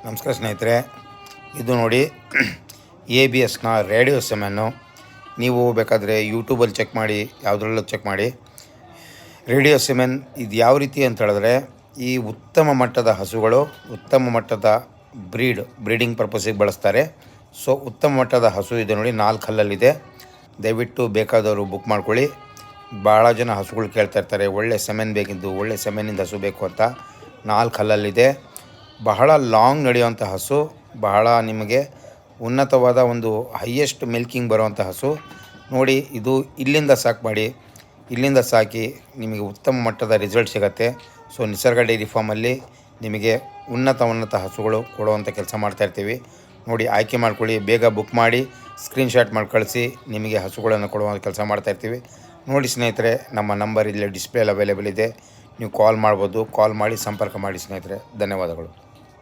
ನಮಸ್ಕಾರ ಸ್ನೇಹಿತರೆ, ಇದು ನೋಡಿ ABSನ ರೇಡಿಯೋ ಸೆಮೆನ್ನು. ನೀವು ಬೇಕಾದರೆ ಯೂಟ್ಯೂಬಲ್ಲಿ ಚೆಕ್ ಮಾಡಿ, ಯಾವುದ್ರಲ್ಲೂ ಚೆಕ್ ಮಾಡಿ. ರೇಡಿಯೋ ಸೆಮೆನ್ ಇದು ಯಾವ ರೀತಿ ಅಂತ ಹೇಳಿದ್ರೆ, ಈ ಉತ್ತಮ ಮಟ್ಟದ ಹಸುಗಳು ಉತ್ತಮ ಮಟ್ಟದ ಬ್ರೀಡಿಂಗ್ ಪರ್ಪಸಿಗೆ ಬಳಸ್ತಾರೆ. ಸೊ ಉತ್ತಮ ಮಟ್ಟದ ಹಸು ಇದೆ ನೋಡಿ, 4 ಹಲ್ಲಲ್ಲಿದೆ. ದಯವಿಟ್ಟು ಬೇಕಾದವರು ಬುಕ್ ಮಾಡ್ಕೊಳ್ಳಿ. ಭಾಳ ಜನ ಹಸುಗಳು ಕೇಳ್ತಾ ಇರ್ತಾರೆ, ಒಳ್ಳೆ ಸೆಮೆನ್ ಬೇಕಿದ್ದು, ಒಳ್ಳೆ ಸೆಮೆನಿಂದ ಹಸು ಬೇಕು ಅಂತ. 4 ಹಲ್ಲಲ್ಲಿದೆ. ಬಹಳ ಲಾಂಗ್ ನಡೆಯುವಂಥ ಹಸು, ಬಹಳ ನಿಮಗೆ ಉನ್ನತವಾದ ಒಂದು ಹೈಯೆಸ್ಟ್ ಮಿಲ್ಕಿಂಗ್ ಬರುವಂಥ ಹಸು ನೋಡಿ. ಇದು ಇಲ್ಲಿಂದ ಸಾಕಿ ನಿಮಗೆ ಉತ್ತಮ ಮಟ್ಟದ ರಿಸಲ್ಟ್ ಸಿಗುತ್ತೆ. ಸೊ ನಿಸರ್ಗ ಡೈರಿ ಫಾರ್ಮಲ್ಲಿ ನಿಮಗೆ ಉನ್ನತ ಹಸುಗಳು ಕೊಡುವಂಥ ಕೆಲಸ ಮಾಡ್ತಾಯಿರ್ತೀವಿ ನೋಡಿ. ಆಯ್ಕೆ ಮಾಡ್ಕೊಳ್ಳಿ, ಬೇಗ ಬುಕ್ ಮಾಡಿ ಸ್ಕ್ರೀನ್ಶಾಟ್ ಮಾಡಿ ಕಳಿಸಿ, ನಿಮಗೆ ಹಸುಗಳನ್ನು ಕೊಡುವಂಥ ಕೆಲಸ ಮಾಡ್ತಾಯಿರ್ತೀವಿ ನೋಡಿ. ಸ್ನೇಹಿತರೆ, ನಮ್ಮ ನಂಬರ್ ಇಲ್ಲೇ ಡಿಸ್ಪ್ಲೇಲಿ ಅವೈಲೇಬಲ್ ಇದೆ. ನೀವು ಕಾಲ್ ಮಾಡ್ಬೋದು. ಕಾಲ್ ಮಾಡಿ ಸಂಪರ್ಕ ಮಾಡಿ ಸ್ನೇಹಿತರೆ. ಧನ್ಯವಾದಗಳು.